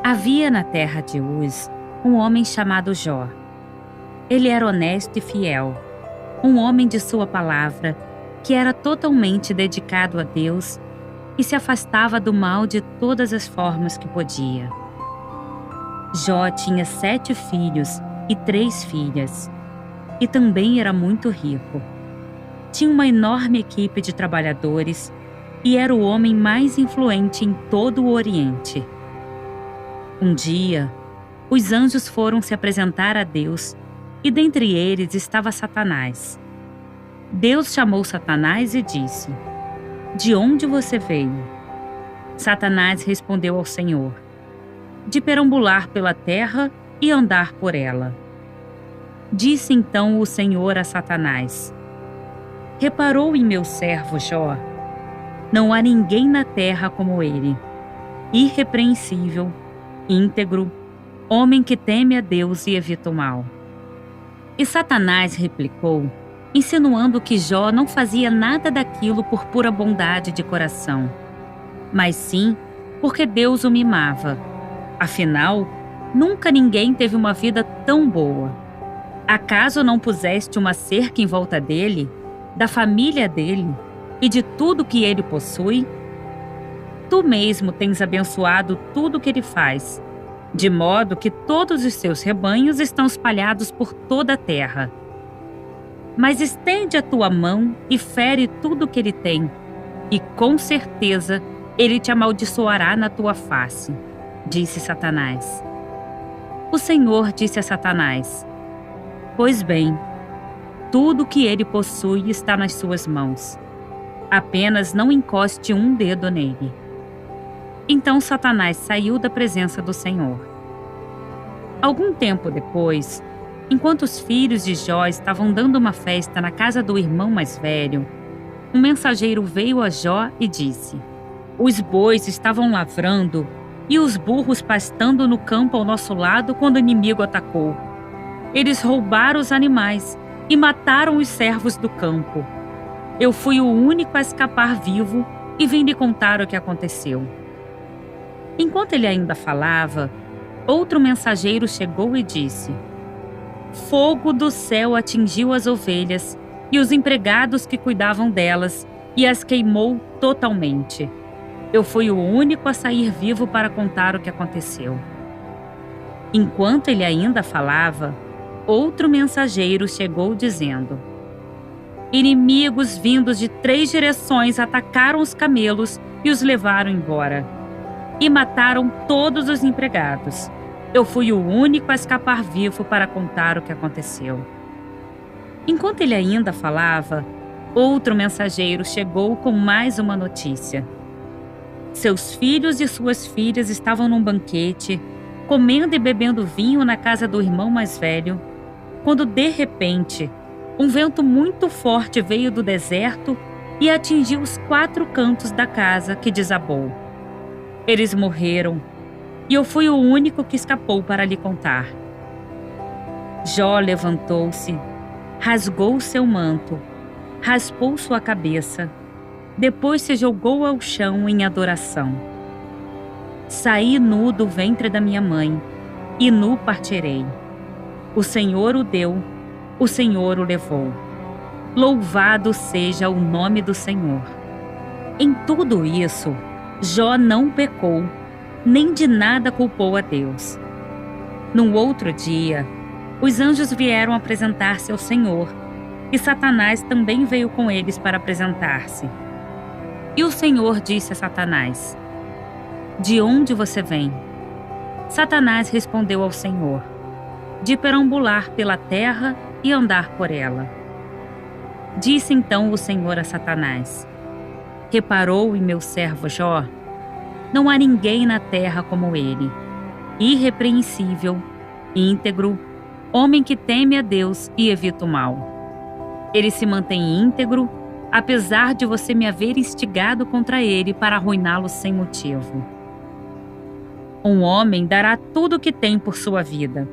Havia na terra de Uz um homem chamado Jó. Ele era honesto e fiel, um homem de sua palavra, que era totalmente dedicado a Deus e se afastava do mal de todas as formas que podia. Jó tinha 7 filhos e 3 filhas, e também era muito rico. Tinha uma enorme equipe de trabalhadores e era o homem mais influente em todo o Oriente. Um dia, os anjos foram se apresentar a Deus e dentre eles estava Satanás. Deus chamou Satanás e disse: "De onde você veio?" Satanás respondeu ao Senhor: "De perambular pela terra e andar por ela." Disse então o Senhor a Satanás: "Reparou em meu servo Jó? Não há ninguém na terra como ele, irrepreensível, íntegro, homem que teme a Deus e evita o mal." E Satanás replicou, insinuando que Jó não fazia nada daquilo por pura bondade de coração, mas sim porque Deus o mimava. Afinal, nunca ninguém teve uma vida tão boa. Acaso não puseste uma cerca em volta dele, da família dele e de tudo que ele possui? Tu mesmo tens abençoado tudo o que ele faz, de modo que todos os seus rebanhos estão espalhados por toda a terra. Mas estende a tua mão e fere tudo o que ele tem, e com certeza ele te amaldiçoará na tua face, disse Satanás. O Senhor disse a Satanás: "Pois bem, tudo o que ele possui está nas suas mãos. Apenas não encoste um dedo nele." Então Satanás saiu da presença do Senhor. Algum tempo depois, enquanto os filhos de Jó estavam dando uma festa na casa do irmão mais velho, um mensageiro veio a Jó e disse: "Os bois estavam lavrando e os burros pastando no campo ao nosso lado quando o inimigo atacou. Eles roubaram os animais e mataram os servos do campo. Eu fui o único a escapar vivo e vim lhe contar o que aconteceu." Enquanto ele ainda falava, outro mensageiro chegou e disse: "Fogo do céu atingiu as ovelhas e os empregados que cuidavam delas e as queimou totalmente. Eu fui o único a sair vivo para contar o que aconteceu." Enquanto ele ainda falava, outro mensageiro chegou dizendo: "Inimigos vindos de 3 direções atacaram os camelos e os levaram embora. E mataram todos os empregados. Eu fui o único a escapar vivo para contar o que aconteceu." Enquanto ele ainda falava, outro mensageiro chegou com mais uma notícia. Seus filhos e suas filhas estavam num banquete, comendo e bebendo vinho na casa do irmão mais velho, quando de repente, um vento muito forte veio do deserto e atingiu os 4 cantos da casa, que desabou. Eles morreram, e eu fui o único que escapou para lhe contar. Jó levantou-se, rasgou seu manto, raspou sua cabeça, depois se jogou ao chão em adoração. "Saí nu do ventre da minha mãe, e nu partirei. O Senhor o deu, o Senhor o levou. Louvado seja o nome do Senhor." Em tudo isso, Jó não pecou, nem de nada culpou a Deus. No outro dia, os anjos vieram apresentar-se ao Senhor, e Satanás também veio com eles para apresentar-se. E o Senhor disse a Satanás: "De onde você vem?" Satanás respondeu ao Senhor: "De perambular pela terra e andar por ela." Disse então o Senhor a Satanás: "Reparou em meu servo Jó? Não há ninguém na terra como ele, irrepreensível, íntegro, homem que teme a Deus e evita o mal. Ele se mantém íntegro, apesar de você me haver instigado contra ele para arruiná-lo sem motivo." "Um homem dará tudo o que tem por sua vida",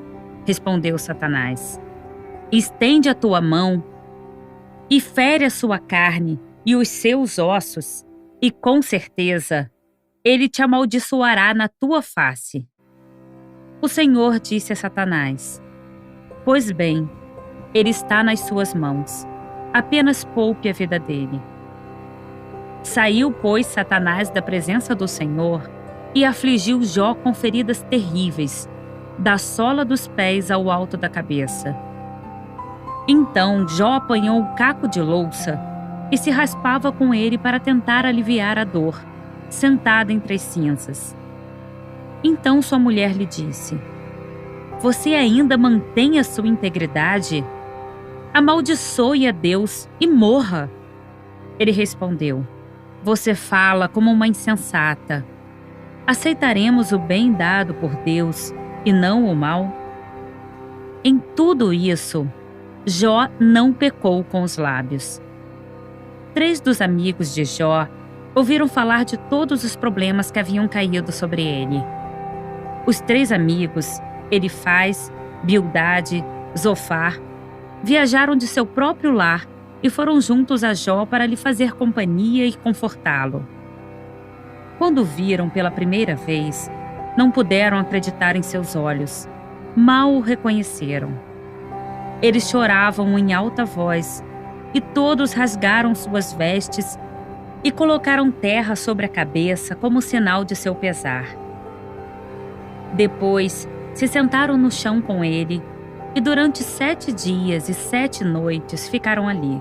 respondeu Satanás. "Estende a tua mão e fere a sua carne e os seus ossos, e com certeza ele te amaldiçoará na tua face." O Senhor disse a Satanás: Pois bem, ele está nas suas mãos. Apenas poupe a vida dele. Saiu, pois, Satanás da presença do Senhor e afligiu Jó com feridas terríveis, da sola dos pés ao alto da cabeça. Então Jó apanhou um caco de louça e se raspava com ele para tentar aliviar a dor, sentada entre as cinzas. Então sua mulher lhe disse: Você ainda mantém a sua integridade? Amaldiçoe a Deus e morra. Ele respondeu: Você fala como uma insensata. Aceitaremos o bem dado por Deus e não o mal? Em tudo isso, Jó não pecou com os lábios. 3 dos amigos de Jó ouviram falar de todos os problemas que haviam caído sobre ele. Os 3 amigos, Elifaz, Bildade, Zofar, viajaram de seu próprio lar e foram juntos a Jó para lhe fazer companhia e confortá-lo. Quando o viram pela primeira vez, não puderam acreditar em seus olhos. Mal o reconheceram. Eles choravam em alta voz, e todos rasgaram suas vestes e colocaram terra sobre a cabeça como sinal de seu pesar. Depois, se sentaram no chão com ele, e durante 7 dias e 7 noites ficaram ali.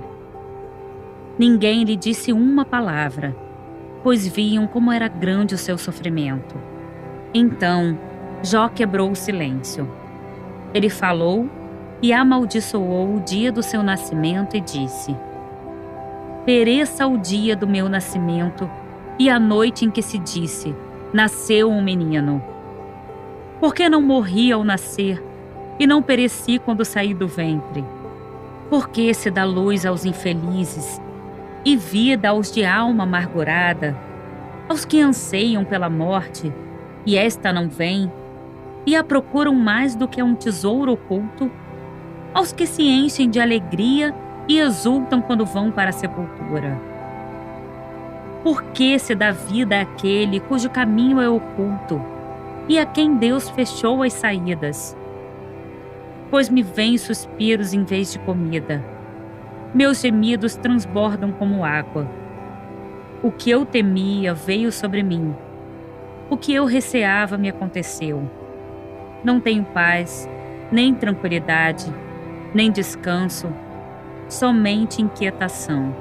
Ninguém lhe disse uma palavra, pois viam como era grande o seu sofrimento. Então, Jó quebrou o silêncio. Ele falou e amaldiçoou o dia do seu nascimento e disse: Pereça o dia do meu nascimento e a noite em que se disse: Nasceu um menino. Por que não morri ao nascer e não pereci quando saí do ventre? Por que se dá luz aos infelizes e vida aos de alma amargurada, aos que anseiam pela morte, e esta não vem, e a procuram mais do que um tesouro oculto, aos que se enchem de alegria e exultam quando vão para a sepultura? Por que se dá vida àquele cujo caminho é oculto, e a quem Deus fechou as saídas? Pois me vêm suspiros em vez de comida. Meus gemidos transbordam como água. O que eu temia veio sobre mim. O que eu receava me aconteceu. Não tenho paz, nem tranquilidade, nem descanso, somente inquietação.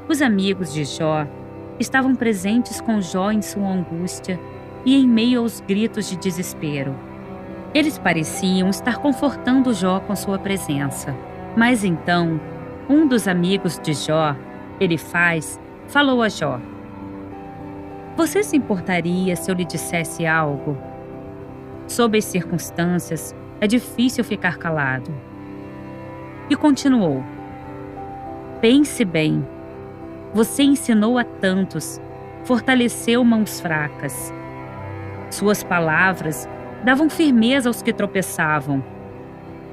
Os amigos de Jó estavam presentes com Jó em sua angústia e em meio aos gritos de desespero. Eles pareciam estar confortando Jó com sua presença. Mas então, um dos amigos de Jó, Elifaz, falou a Jó: Você se importaria se eu lhe dissesse algo? Sob as circunstâncias, é difícil ficar calado. E continuou: Pense bem. Você ensinou a tantos, fortaleceu mãos fracas. Suas palavras davam firmeza aos que tropeçavam.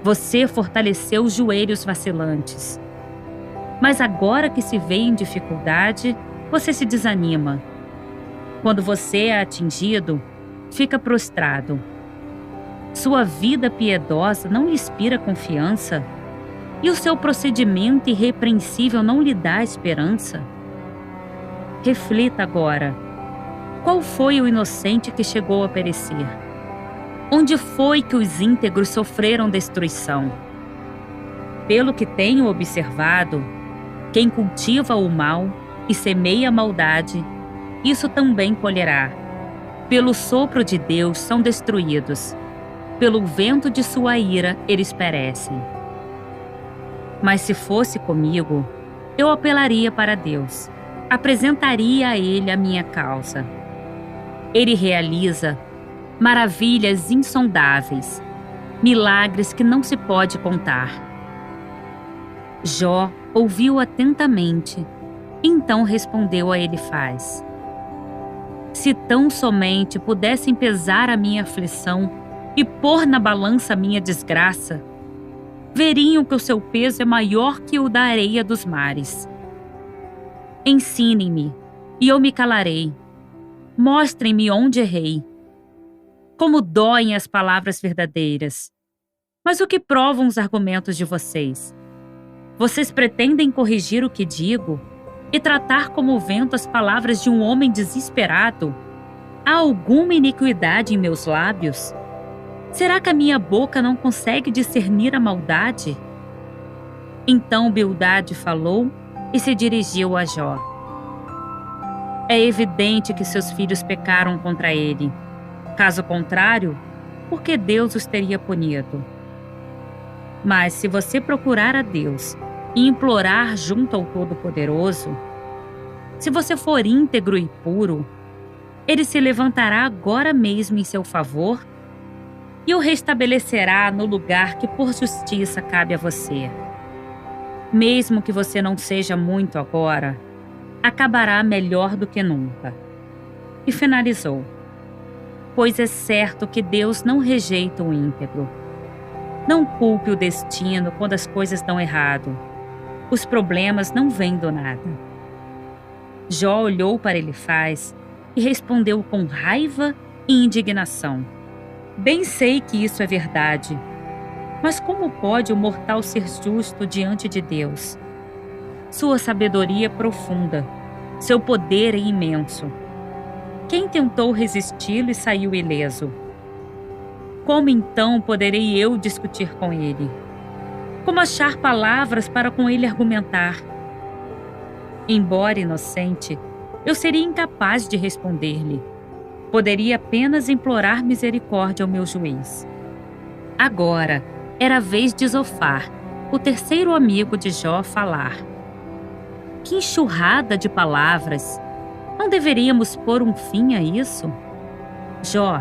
Você fortaleceu os joelhos vacilantes. Mas agora que se vê em dificuldade, você se desanima. Quando você é atingido, fica prostrado. Sua vida piedosa não lhe inspira confiança? E o seu procedimento irrepreensível não lhe dá esperança? Reflita agora. Qual foi o inocente que chegou a perecer? Onde foi que os íntegros sofreram destruição? Pelo que tenho observado, quem cultiva o mal e semeia a maldade, isso também colherá. Pelo sopro de Deus são destruídos. Pelo vento de sua ira eles perecem. Mas se fosse comigo, eu apelaria para Deus. Apresentaria a Ele a minha causa. Ele realiza maravilhas insondáveis, milagres que não se pode contar. Jó ouviu atentamente, então respondeu a Elifaz: Se tão somente pudessem pesar a minha aflição e pôr na balança a minha desgraça, veriam que o seu peso é maior que o da areia dos mares. Ensinem-me, e eu me calarei. Mostrem-me onde errei. Como doem as palavras verdadeiras! Mas o que provam os argumentos de vocês? Vocês pretendem corrigir o que digo e tratar como vento as palavras de um homem desesperado? Há alguma iniquidade em meus lábios? Será que a minha boca não consegue discernir a maldade? Então Bildade falou e se dirigiu a Jó. É evidente que seus filhos pecaram contra ele. Caso contrário, por que Deus os teria punido? Mas se você procurar a Deus e implorar junto ao Todo-Poderoso, se você for íntegro e puro, Ele se levantará agora mesmo em seu favor e o restabelecerá no lugar que por justiça cabe a você. Mesmo que você não seja muito agora, acabará melhor do que nunca. E finalizou: pois é certo que Deus não rejeita o íntegro. Não culpe o destino quando as coisas dão errado. Os problemas não vêm do nada. Jó olhou para Elifaz e respondeu com raiva e indignação: bem sei que isso é verdade, mas como pode o mortal ser justo diante de Deus? Sua sabedoria é profunda, seu poder é imenso. Quem tentou resisti-lo e saiu ileso? Como então poderei eu discutir com ele? Como achar palavras para com ele argumentar? Embora inocente, eu seria incapaz de responder-lhe. Poderia apenas implorar misericórdia ao meu juiz. Agora era a vez de Zofar, o terceiro amigo de Jó, falar. Que enxurrada de palavras! Não deveríamos pôr um fim a isso? Jó,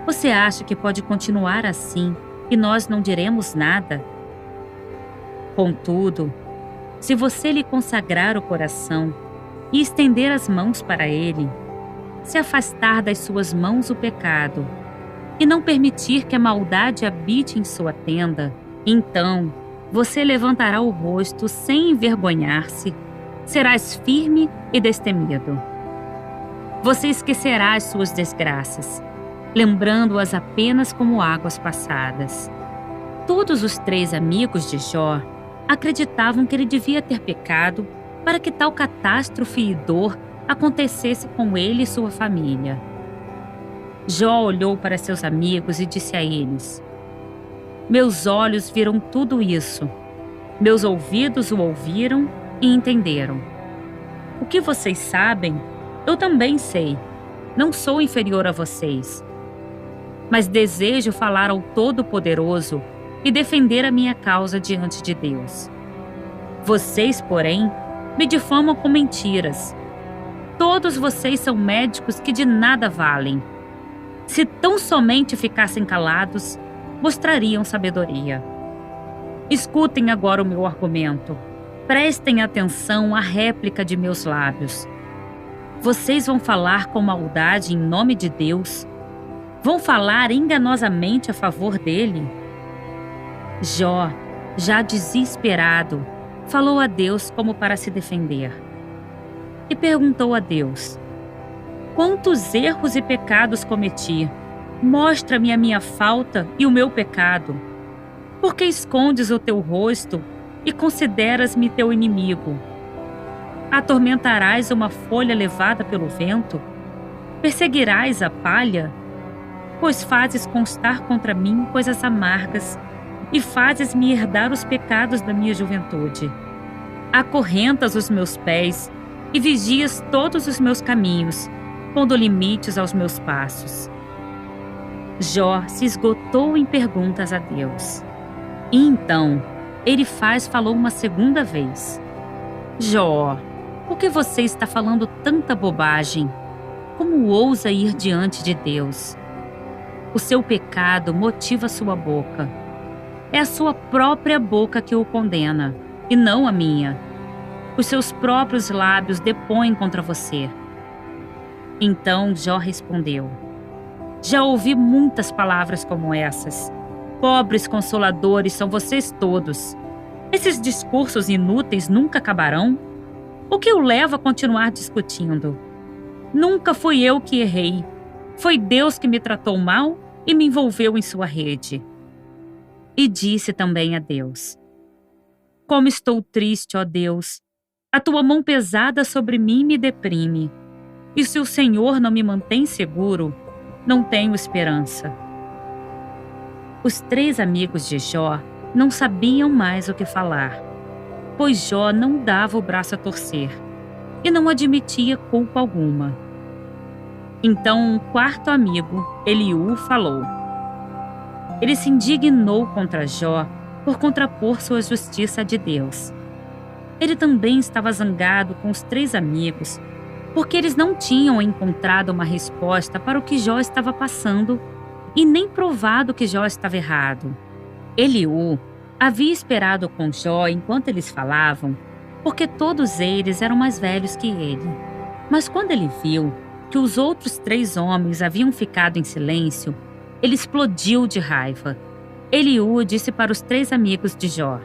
você acha que pode continuar assim e nós não diremos nada? Contudo, se você lhe consagrar o coração e estender as mãos para ele, se afastar das suas mãos o pecado e não permitir que a maldade habite em sua tenda, então você levantará o rosto sem envergonhar-se, serás firme e destemido. Você esquecerá as suas desgraças, lembrando-as apenas como águas passadas. Todos os três amigos de Jó acreditavam que ele devia ter pecado para que tal catástrofe e dor acontecesse com ele e sua família. Jó olhou para seus amigos e disse a eles: meus olhos viram tudo isso, meus ouvidos o ouviram e entenderam. O que vocês sabem, eu também sei. Não sou inferior a vocês. Mas desejo falar ao Todo-Poderoso e defender a minha causa diante de Deus. Vocês, porém, me difamam com mentiras. Todos vocês são médicos que de nada valem. Se tão somente ficassem calados, mostrariam sabedoria. Escutem agora o meu argumento. Prestem atenção à réplica de meus lábios. Vocês vão falar com maldade em nome de Deus? Vão falar enganosamente a favor dele? Jó, já desesperado, falou a Deus como para se defender. E perguntou a Deus: quantos erros e pecados cometi? Mostra-me a minha falta e o meu pecado. Por que escondes o teu rosto e consideras-me teu inimigo? Atormentarás uma folha levada pelo vento? Perseguirás a palha? Pois fazes constar contra mim coisas amargas e fazes-me herdar os pecados da minha juventude. Acorrentas os meus pés e vigias todos os meus caminhos, pondo limites aos meus passos. Jó se esgotou em perguntas a Deus. E então, Elifaz falou uma segunda vez: Jó, por que você está falando tanta bobagem? Como ousa ir diante de Deus? O seu pecado motiva sua boca. É a sua própria boca que o condena, e não a minha. Os seus próprios lábios depõem contra você. Então Jó respondeu: já ouvi muitas palavras como essas. Pobres consoladores são vocês todos. Esses discursos inúteis nunca acabarão? O que o leva a continuar discutindo? Nunca fui eu que errei. Foi Deus que me tratou mal e me envolveu em sua rede. E disse também a Deus: como estou triste, ó Deus! A tua mão pesada sobre mim me deprime. E se o Senhor não me mantém seguro, não tenho esperança. Os 3 amigos de Jó não sabiam mais o que falar, pois Jó não dava o braço a torcer e não admitia culpa alguma. Então um 4º amigo, Eliú, falou. Ele se indignou contra Jó por contrapor sua justiça à de Deus. Ele também estava zangado com os 3 amigos, porque eles não tinham encontrado uma resposta para o que Jó estava passando e nem provado que Jó estava errado. Eliú havia esperado com Jó enquanto eles falavam, porque todos eles eram mais velhos que ele. Mas quando ele viu que os outros 3 homens haviam ficado em silêncio, ele explodiu de raiva. Eliú disse para os 3 amigos de Jó: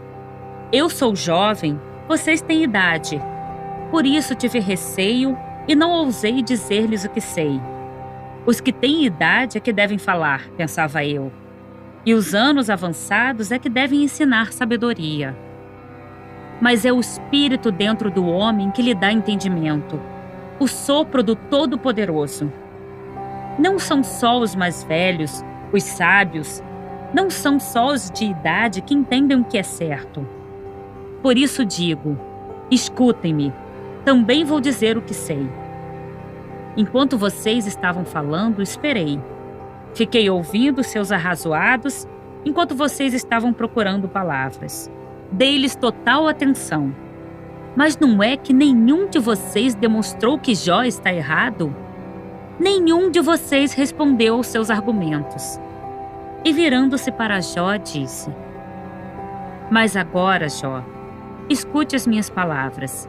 eu sou jovem, vocês têm idade. Por isso tive receio e não ousei dizer-lhes o que sei. Os que têm idade é que devem falar, pensava eu, e os anos avançados é que devem ensinar sabedoria. Mas é o espírito dentro do homem que lhe dá entendimento, o sopro do Todo-Poderoso. Não são só os mais velhos, os sábios, não são só os de idade que entendem o que é certo. Por isso digo, escutem-me, também vou dizer o que sei. Enquanto vocês estavam falando, esperei. Fiquei ouvindo seus arrazoados enquanto vocês estavam procurando palavras. Dei-lhes total atenção. Mas não é que nenhum de vocês demonstrou que Jó está errado? Nenhum de vocês respondeu aos seus argumentos. E virando-se para Jó, disse: mas agora, Jó, escute as minhas palavras.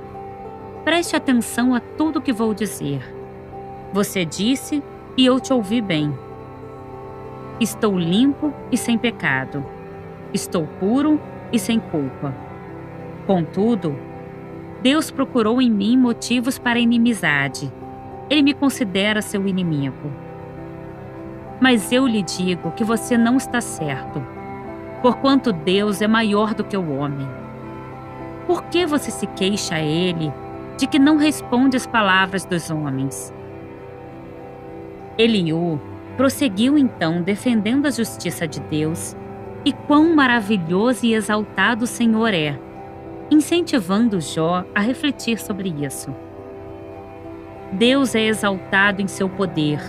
Preste atenção a tudo que vou dizer. Você disse e eu te ouvi bem. Estou limpo e sem pecado. Estou puro e sem culpa. Contudo, Deus procurou em mim motivos para a inimizade. Ele me considera seu inimigo. Mas eu lhe digo que você não está certo, porquanto Deus é maior do que o homem. Por que você se queixa a ele de que não responde às palavras dos homens? Eliú prosseguiu então defendendo a justiça de Deus e quão maravilhoso e exaltado o Senhor é, incentivando Jó a refletir sobre isso. Deus é exaltado em seu poder.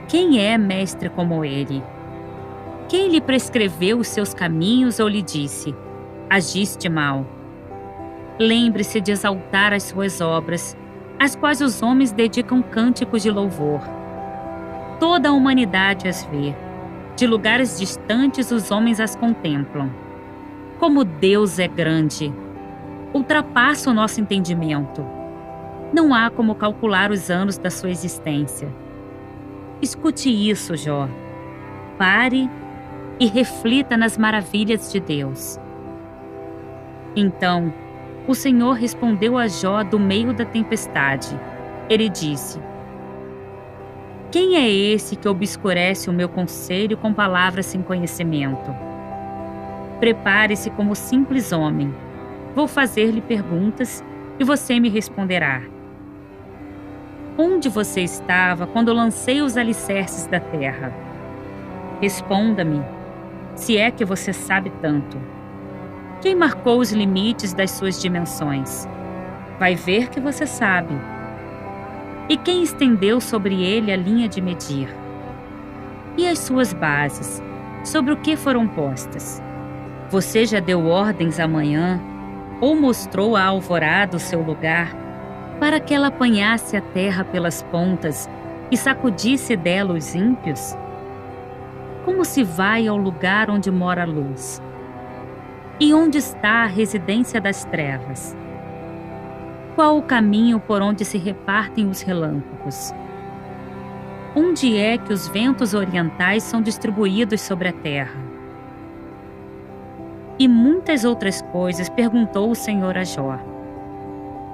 Quem é mestre como ele? Quem lhe prescreveu os seus caminhos ou lhe disse: agiste mal? Lembre-se de exaltar as suas obras, às quais os homens dedicam cânticos de louvor. Toda a humanidade as vê. De lugares distantes os homens as contemplam. Como Deus é grande! Ultrapassa o nosso entendimento. Não há como calcular os anos da sua existência. Escute isso, Jó. Pare e reflita nas maravilhas de Deus. Então, o Senhor respondeu a Jó do meio da tempestade. Ele disse: quem é esse que obscurece o meu conselho com palavras sem conhecimento? Prepare-se como simples homem. Vou fazer-lhe perguntas e você me responderá. Onde você estava quando lancei os alicerces da terra? Responda-me, se é que você sabe tanto. Quem marcou os limites das suas dimensões? Vai ver que você sabe. E quem estendeu sobre ele a linha de medir? E as suas bases, sobre o que foram postas? Você já deu ordens amanhã, ou mostrou à alvorada o seu lugar, para que ela apanhasse a terra pelas pontas e sacudisse dela os ímpios? Como se vai ao lugar onde mora a luz? E onde está a residência das trevas? Qual o caminho por onde se repartem os relâmpagos? Onde é que os ventos orientais são distribuídos sobre a terra? E muitas outras coisas perguntou o Senhor a Jó,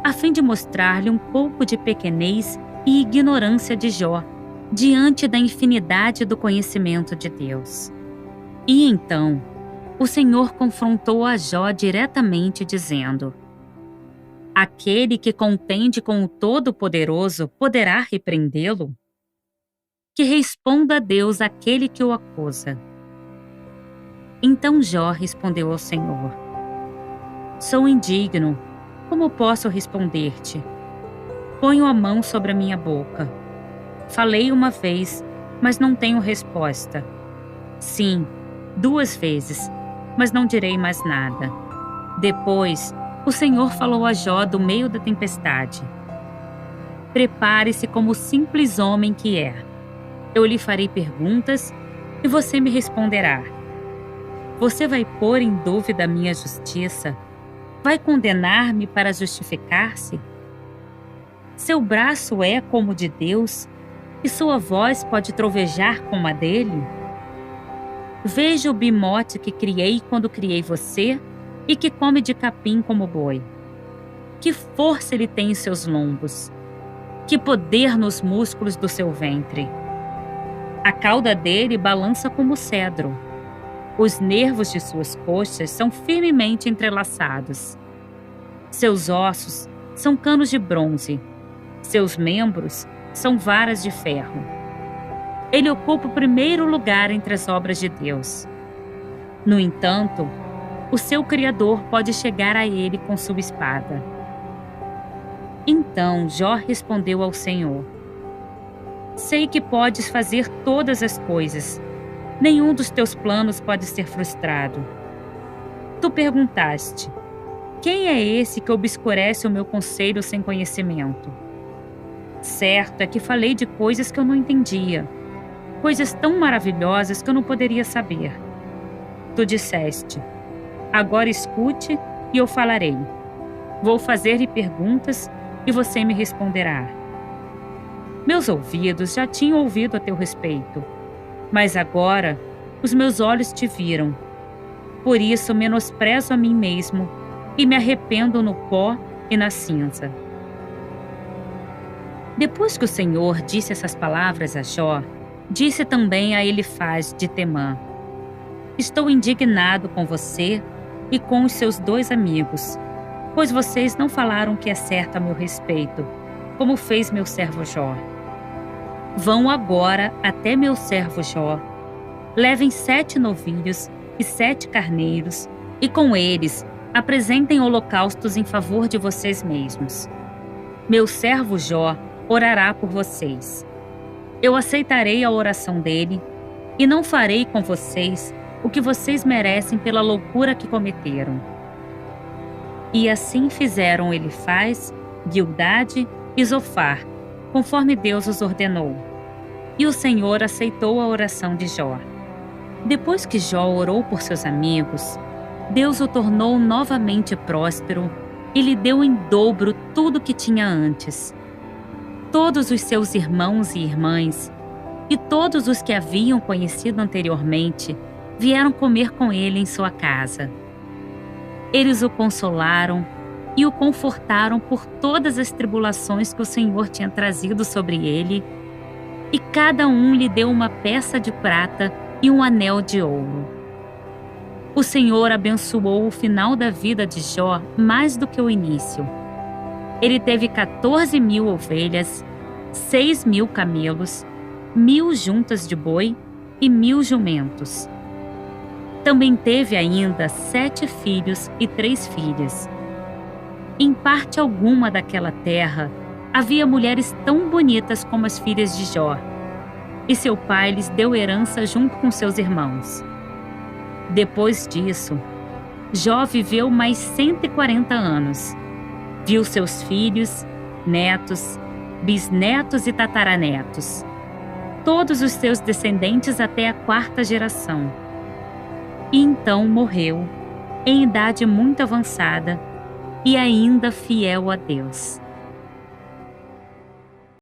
a fim de mostrar-lhe um pouco de pequenez e ignorância de Jó, diante da infinidade do conhecimento de Deus. E então, o Senhor confrontou a Jó diretamente, dizendo: aquele que contende com o Todo-Poderoso poderá repreendê-lo? Que responda a Deus aquele que o acusa. Então Jó respondeu ao Senhor: sou indigno, como posso responder-te? Ponho a mão sobre a minha boca. Falei uma vez, mas não tenho resposta. Sim, 2 vezes, mas não direi mais nada. Depois, o Senhor falou a Jó do meio da tempestade: prepare-se como simples homem que é. Eu lhe farei perguntas e você me responderá. Você vai pôr em dúvida a minha justiça? Vai condenar-me para justificar-se? Seu braço é como o de Deus e sua voz pode trovejar como a dele? Veja o bimote que criei quando criei você e que come de capim como boi. Que força ele tem em seus lombos! Que poder nos músculos do seu ventre! A cauda dele balança como cedro. Os nervos de suas coxas são firmemente entrelaçados. Seus ossos são canos de bronze. Seus membros são varas de ferro. Ele ocupa o primeiro lugar entre as obras de Deus. No entanto, o seu Criador pode chegar a ele com sua espada. Então Jó respondeu ao Senhor: sei que podes fazer todas as coisas. Nenhum dos teus planos pode ser frustrado. Tu perguntaste: quem é esse que obscurece o meu conselho sem conhecimento? Certo é que falei de coisas que eu não entendia, coisas tão maravilhosas que eu não poderia saber. Tu disseste: agora escute e eu falarei. Vou fazer-lhe perguntas e você me responderá. Meus ouvidos já tinham ouvido a teu respeito, mas agora os meus olhos te viram. Por isso menosprezo a mim mesmo e me arrependo no pó e na cinza. Depois que o Senhor disse essas palavras a Jó, disse também a Elifaz de Temã: estou indignado com você e com os seus 2 amigos, pois vocês não falaram o que é certo a meu respeito, como fez meu servo Jó. Vão agora até meu servo Jó, levem 7 novilhos e 7 carneiros, e com eles apresentem holocaustos em favor de vocês mesmos. Meu servo Jó orará por vocês. Eu aceitarei a oração dele e não farei com vocês o que vocês merecem pela loucura que cometeram. E assim fizeram Elifaz, Bildade e Zofar, conforme Deus os ordenou. E o Senhor aceitou a oração de Jó. Depois que Jó orou por seus amigos, Deus o tornou novamente próspero e lhe deu em dobro tudo que tinha antes. Todos os seus irmãos e irmãs, e todos os que haviam conhecido anteriormente, vieram comer com ele em sua casa. Eles o consolaram e o confortaram por todas as tribulações que o Senhor tinha trazido sobre ele, e cada um lhe deu uma peça de prata e um anel de ouro. O Senhor abençoou o final da vida de Jó mais do que o início. Ele teve 14.000 ovelhas, 6.000 camelos, 1.000 juntas de boi e 1.000 jumentos. Também teve ainda 7 filhos e 3 filhas. Em parte alguma daquela terra, havia mulheres tão bonitas como as filhas de Jó, e seu pai lhes deu herança junto com seus irmãos. Depois disso, Jó viveu mais 140 anos. Viu seus filhos, netos, bisnetos e tataranetos, todos os seus descendentes até a 4ª geração. E então morreu, em idade muito avançada e ainda fiel a Deus.